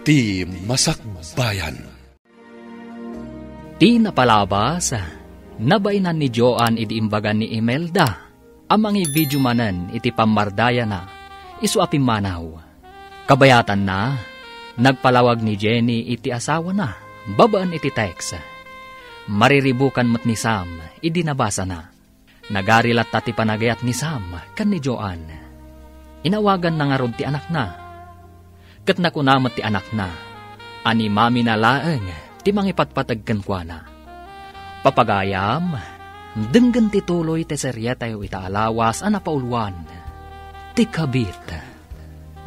iti Masakbayan. Ti napalabas, nabainan ni Joan iti imbagan ni Imelda, amang i-video manen iti pamardaya na, isu apimanaw. Kabayatan na, nagpalawag ni Jenny iti asawa na, babaan iti text. Mariribukan mo't ni Sam, idinabasa na. Nagarilat tati panagayat ni Sam, kan ni Joan. Inawagan na nga rod ti anak na. Kat nakunamot ti anak na, ani mami na laeng, ti mangipatpatagkan kwa na. Papagayam, denggan ti tuloy ti serya tayo itaalawas anapauluan. Ti kabit,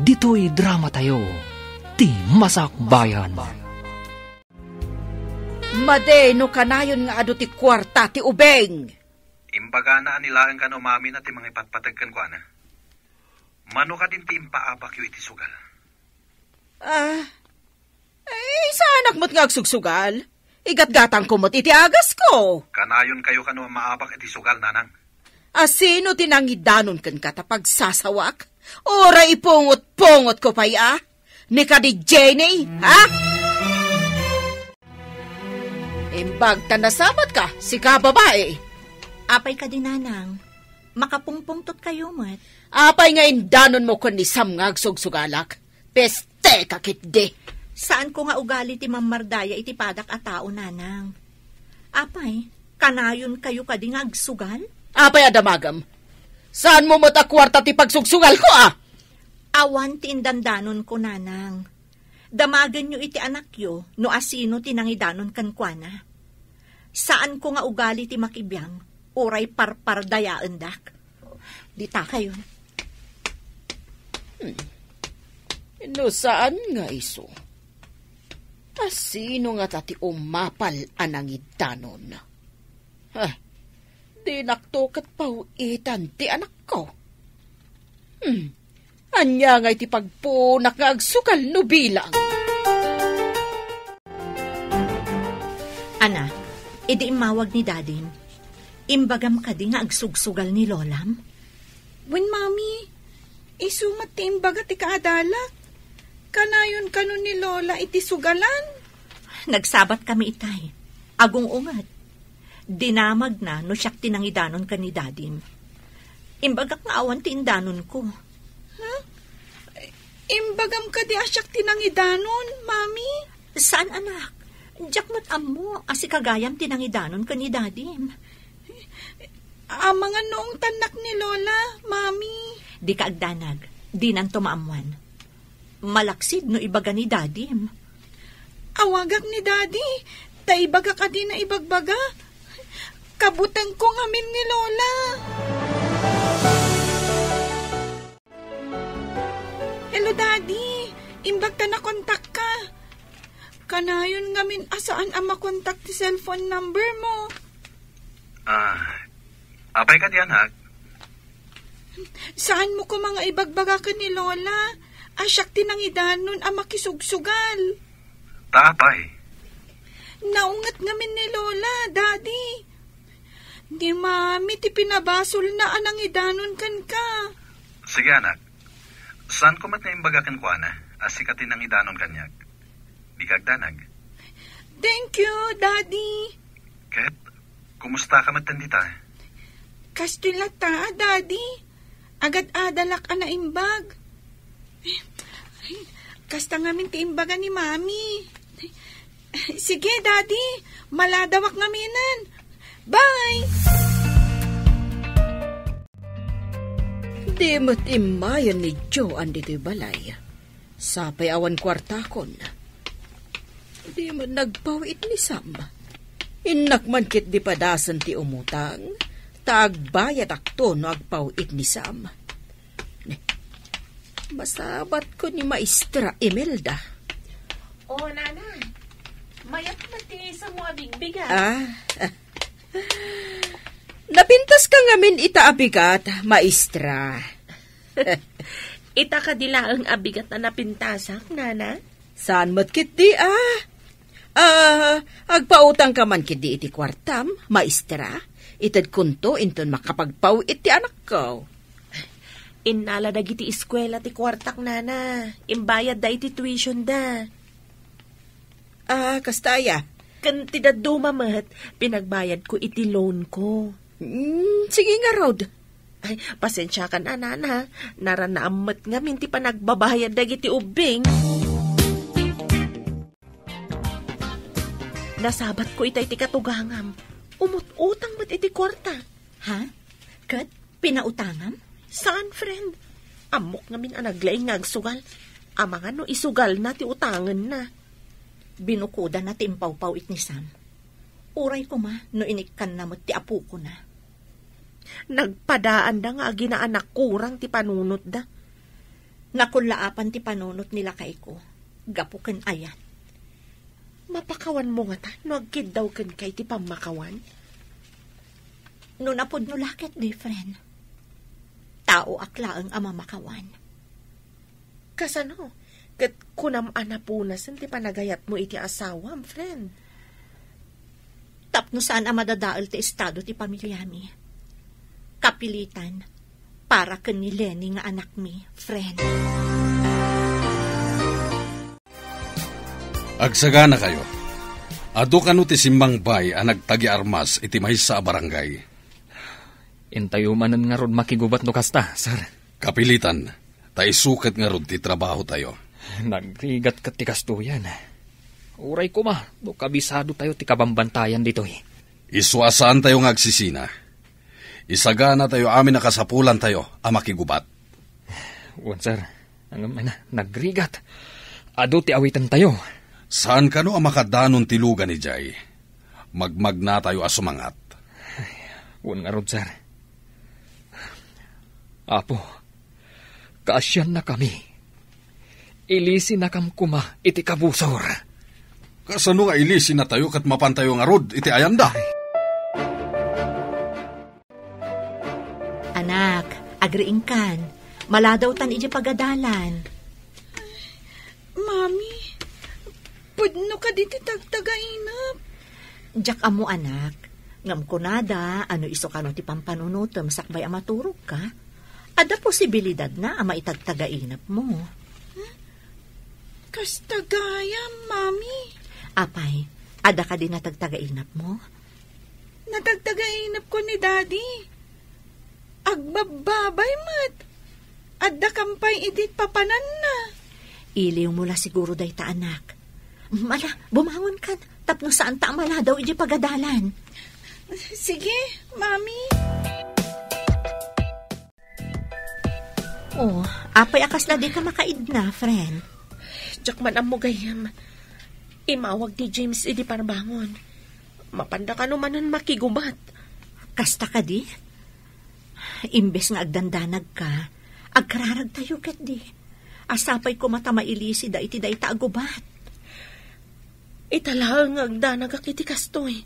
dito'y drama tayo, ti Masakbayan. Made no kanayon nga ado ti kwarta ti ubeng. Imbaga na anilaan ka no mami na ti mangipatpatagkan kwa na. Mano ka din ti impaabak yu iti sugal. Sa anak mo't nga agsugsugal. Igatgatang kumot iti agas ko. Kanayon kayo kano maabak iti sugal, nanang. Sino tinangidanon kan katapag sasawak? Ora ipungot-pungot ko pa'y Ni ka di Jenny, ha? Imbag tanasamat ka, si ka babae. Apay ka din, nanang. Makapungpungtot kayo, mat. Apay nga indanon mo kun ni Sam nga agsugsugalak. Peste kakit di. Saan ko nga ugali ti mamardaya iti padak a tao, nanang? Apay, kanayon kayo ka di nga agsugal? Apay adamagam. Saan mo matakwarta ti pagsugsugal ko, Awan ti indandanon ko, nanang. Damagan nyo iti anak yo, no asino tinangidanon kankwana. Saan ko nga ugali ti makibiyang, uray parpardayaan dak. Dita kayo. No saan nga iso? Asino nga tati umapal anangidanon? Di naktokat pauitan ti anak ko. Anya nga iti pagpunak nga agsukal no bilang. Anak, idi imawag ni Dadim. Imbagam ka di nga agsugsugal ni Lolam. Wen, mami, isumat ti imbaga ti kaadalak. Kanayon kanon ni Lola iti sugalan. Nagsabat kami itay. Agong ungat. Dinamag na no siyak tinangidanon ka ni Dadim. Imbagak nga awan ti indanon ko. Imbagam ka di asyak tinangidanon, mami. Saan, anak? Diyak mo't amo, asi kagayam tinangidanon ka ni Dadim. Mga noong tanak ni Lola, mami. Di ka agdanag, di nan tumaamuan. Malaksid no ibaga ni Dadim. Awagak ni Daddy, ta ibaga ka di na ibagbaga. Kabutang ko ngamin ni Lola. Hello, Daddy. Imbag ta na kontak ka. Kanayon ngamin asaan ang makontak ti cellphone number mo. Apay ka di anak? Saan mo ko mga ibagbaga ka ni Lola? Asyak tinangidanon ang makisugsugal. Tapay. Naungat ngamin ni Lola, Daddy. Di mami, ti pinabasol na anangidanon kan ka. Sige anak. Saan ko mat na imbaga kan kwa na? Asi ka tinangidanon kanyag. Di kagdanag. Thank you, Daddy. Ket, kumusta ka matandita? Kastilata, Daddy. Agad adalak ana imbag. Kasta ngamin ti imbaga ni Mami. Sige, Daddy. Maladawak ngaminan. Bye! Di mo't imayan ni Joan dito'y balay. Sapay awan kwartakon. Di mo nagpawit ni Sam. Inakman kit di padasan ti umutang. Taagbayat akto no agpawit ni Sam. Masabat ko ni Maestra Imelda. Nana. Mayat mati sa mga bigbigan. Napintas ka ngamin itaabigat, Maestra. Ita ka dila ang abigat na napintasak, Nana? Saan mo't kit di, agpautang ka man kit di iti kwartam, Maestra. Itad kunto inton makapagpaw iti anak ko. Inala dagiti eskwela ti kwartak, Nana. Imbayad da iti tuition da. Kastaya. Kantidad dumamat, pinagbayad ko iti loan ko. Sige nga, Rod. Ay, pasensya ka na, nana. Naranaamat nga, minti pa nagbabayad dagiti ubing. Nasabat ko itay ti katugangam. Umut-utang mat iti kwarta. Ha? Kat, pinautangam? Saan, friend? Amok ngamin ang naglaing ngagsugal. Amang ano, isugal na ti utangan na. Binukuda na ti impaw-paw it ni Sam. Uray ko ma, no inikkan na mo ti apu ko na. Nagpadaan da nga ginaanak kurang ti panunot da. Nakulaapan ti panunot nila kay ko. Gapuken ayan. Mapakawan mo nga ta, no agkid daw ken kay ti pamakawan. No napod no laket di, friend. Tao aklaang amamakawan. Kasano? Kat kunam anapunasan ti panagayat mo iti asawam, friend. Tapno saan ang madadaal ti estado ti pamilya mi. Kapilitan para ken ni Lenny nga anak mi, friend. Agsagana kayo. Ado kanu ti simbang bay ang nagtagi armas iti maysa a barangay. Intayumanan nga rod makigubat no kasta, sir. Kapilitan, tayo sukat nga rod ti trabaho tayo. Nagrigat kat ti kastuyan. Uray ko ma, do kabisado tayo ti kabambantayan dito eh. Iswasaan tayo nga agsisina. Isagana tayo amin na kasapulan tayo ang makigubat. Wan, sir. Nagrigat. Ado ti awitan tayo. Saan ka no ang makadanon tilugan ni Jay? Magmag na tayo asumangat. Wan nga rod, sir. Apo, kaasyan na kami. Ilisin na kam kuma iti kabusor. Kasano nga ilisin na tayo kat mapantayo nga rod iti ayanda? Anak, agriing kan. Maladaw tan iti pagadalan. Mami, pudno ka diti tagtagainap. Diyak amo anak. Ngam kunada, ano iso kano ti pampanunutom sakbay amaturog ka? Ada posibilidad na ama itagtagainap mo. Kastagaya, Mami. Apay, ada ka din natagtagainap mo? Natagtagainap ko ni Daddy. Agbababay mat. Adda kampay idit papanan na. Iliw mula siguro day ta anak. Mala, bumangon ka. Tapno saan ta mala daw iji pagadalan. Sige, Mami. Oh, apay akas na di ka makaid na, friend. Diyak man ang mugayam. Imawag ni James idi parbangon. Mapanda ka naman makigubat. Kasta ka di? Imbes nga agdandanag ka, agkararag tayo ket di. Asapay ko mata mailisi da iti da ita agubat. Italang agdanag akiti kastoy.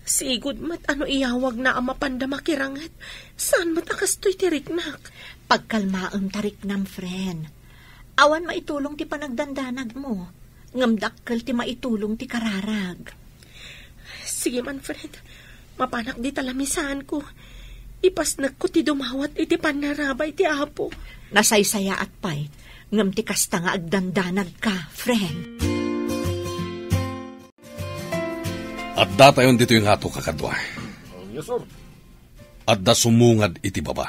Sigud mat ano iyawag na ang mapanda makirangat. Saan mat akastoy tiriknak? Pagkalmaam tariknam, friend. Awan maitulong ti panagdandanag mo. Ngamdakkel ti maitulong ti kararag. Sige man, friend. Mapanak di talamisan ko. Ipasnag ko ti dumawat iti panarabay ti apo. Nasaysaya at pay. Ngam ti kasta nga agdandanag ka, friend. At datayon dito yung hato kakadwa. Yes, sir. At da sumungad iti baba.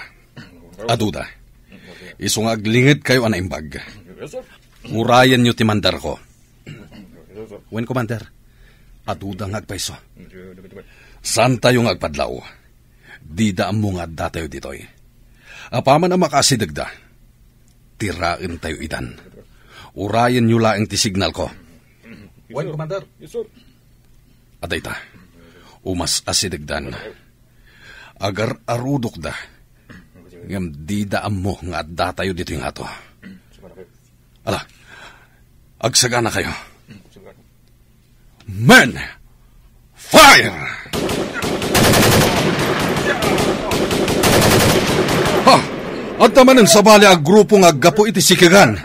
Aduda. Isungag lingid kayo anaimbag. Yes, sir. Urayan nyo ti mandar ko. Yes, sir. Wen ko mandar. Aduda nga agpaiso. Saan tayo nga agpadlaw? Di daan mo nga datayo ditoy. Apaman ang makasidagda. Tirain tayo itan. Urayan nyo laing ti signal ko. Wen ko mandar. Yes, sir. Aday ta, umas asidagdan. Agar arudok da, ngam di daan mo nga adda tayo dito yung ato. Ala, agsagana kayo. Men! Fire! Ha! At tamanin sa bali ag grupo nga gapo iti sikigan.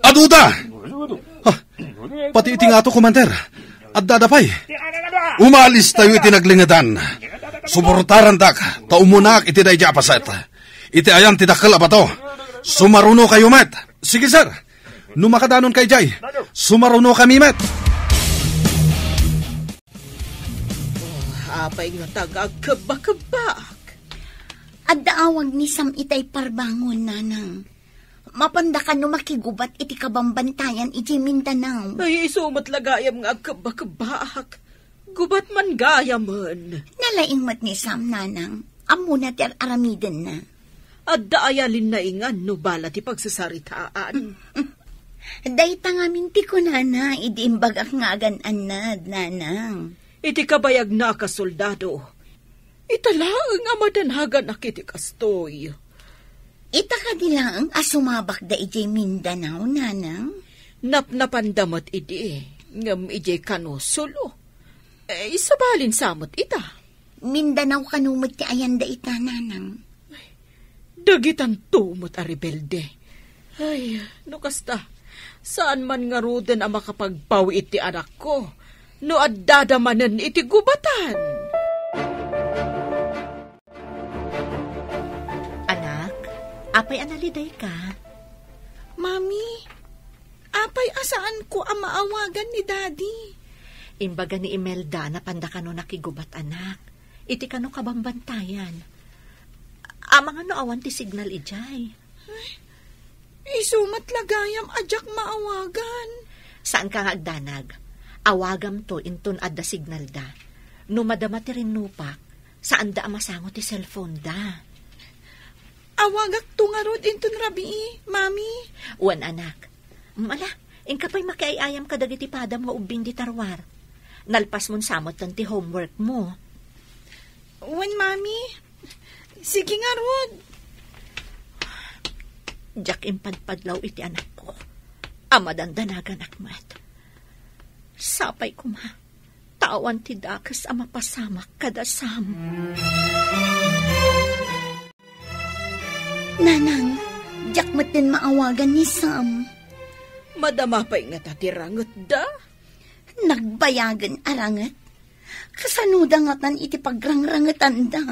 Aduda! Ha! Pati iti nga ato, Commander. At dadapay. Umalis tayo iti naglingadan. Suportaran tak, taumunak iti dayja paset. Iti ayan ti dakkel abato. Sumaruno kayo met. Sige sir, numakadanon kay Jay. Sumaruno kami met. Sapay nga tagag-kabak-kabak. At daawag ni Sam itay parbangon, nanang. Mapanda ka no makigubat iti kabambantayan iti Mindanao. Ay, isumat lagayam nga kabak-kabak. Gubat man gayaman. Nalaing mat ni Sam, nanang. Amo na ti aramiden na. At daayalin na ingan no bala ti pagsasaritaan. Dayta nga minti ko, nana, idiimbag ak nga agan-anad, nanang. Iti kabayag na kasoldado. Italaang amadanhagan ak iti kastoy. Ita ka dilaang asumabak da iti Mindanao, nanang. Napnapandamat iti, ngam iti kanosulo. Isabalin samot ita. Mindanao kanumot ti ayan da ita, nanang. Dagitan tumot a rebelde. Ay, no kasta, saan man nga ruden ang makapagpawi iti anak ko, no addadamanan iti gubatan. Anak, apay analiday ka? Mami, apay asaan ko ang maawagan ni Daddy? Imbaga ni Imelda na panda ka no nakigubat, anak. Iti ka no kabambantayan. Amang ano awan ti signal ijay. Isumat lagayam ajak maawagan. Saan ka nga agdanag? Awagam to intun adda signal da. No madama ti rinupak, saan da amasango ti cellphone da? Awagak tungarod intun rabi, Mami. Wan anak. Mala, ingkapay makiayayam ka dagiti padam nga ubing di tarwar. Nalpas mon samot tan ti homework mo. Wan, Mami. Sige nga, Rod. Diyak impadpadlaw iti anak ko. Amadandanagan akmat. Sapay ko ma. Tawan ti dakas ama pasamak kadasam. Nanang, diyak mat din maawagan ni Sam. Madama pa'y nga tatirangot da. Nagbayagan arangat. Kasanudangatan iti pagrangrangetan da.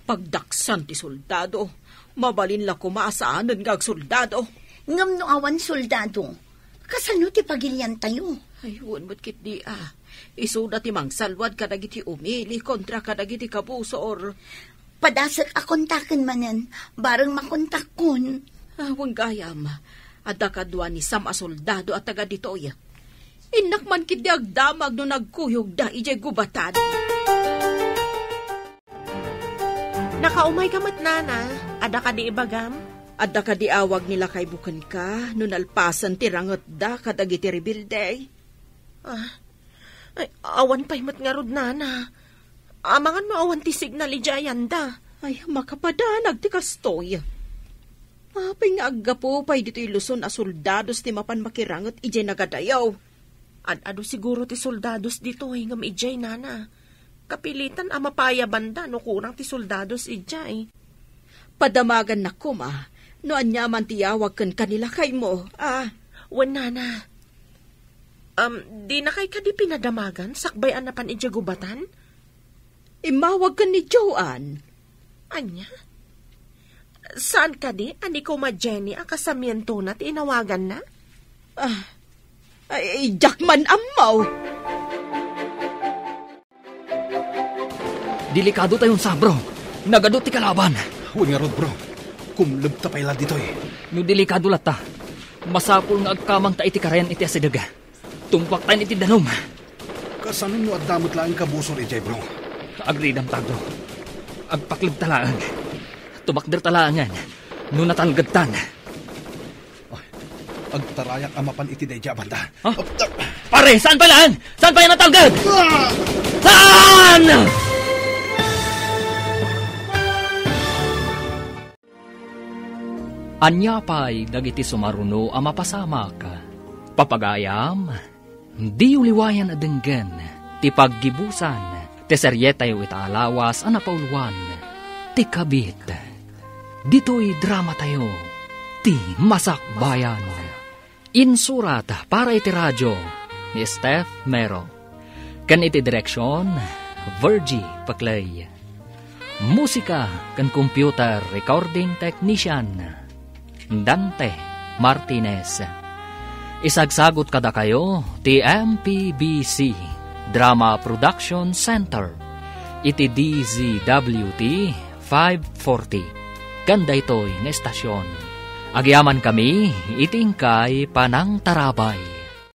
Pagdaksan ti soldado, mabalin la kumasaanan nga soldado. Ngam no awan soldado, kasano ti pagilyan tayo? Ay, mo't kit di Isuda ti mangsalwad kadagiti umili kontra kadagiti kabuso or... Padasak akontaken manen, bareng makontak kun. Wang gayam, adda kadwa ni Sam a soldado at taga ditoy. Inak man kit di agdamag no nagkuyog da ijay gubatan. Nakaumay ka mat, nana. Ada ka di ibagam? Adda ka di awag nila kay bukan ka, no nalpasan ti rangot da kadagiti rebilde. Ay, awan pa'y mat nga rod, nana. Amangan mo awan ti signal ijayan da. Ay, makapadanag ti kastoy. Mapay nga aggapo pa'y dito iluson a soldados ti mapan makirangot ijay nagadayaw. Ado siguro ti soldados dito ngam ijay, nana. Kapilitan ang mapaya banda no kurang ti soldados ijay. Padamagan na kuma, no anyaman tiyawag kan kanila kay mo. Wan, nana. Di na kay kadi pinadamagan, sakbayan na pan ijay gubatan? Imawag ka ni Joanne. Anya? Saan kadi? Ani ko ma Jenny ang kasamiento na tinawagan na? Ay, Jackman amaw. Delikado tayong sabro. Nagadot ti kalaban. Huwag nga rod, bro. Kumlab ta pala dito eh. No delikado lata. Masapul nga agkamang ta iti karayan iti asidaga. Tumpak tayo iti danom. Kasanon mo at damot lang kabusor ijay, bro. Agridam tagdo. Agpaklib talaan. Tumakder talaangan. No natanggad-tan. Agtarayak amapan iti dayja banda. Pare, saan pa laan? Saan pa yan natanggad? Saan? Anyapay dagiti sumaruno a mapasamak. Papagayam, di uliwayan adenggen, ti paggibusan, ti seryetayo itaalawas a napauluan, ti kabit. Dito'y drama tayo, ti masakbayan. Insurat para iti radyo ni Steph Mero. Kan iti direksyon, Virgie Paclay. Musika kan computer recording technician, Dante Martinez. Isagsagot kada kayo ti MPBC Drama Production Center. iti DZWT 540. Kanda ito'y nga estasyon. Agyaman kami, itingkay panang tarabay.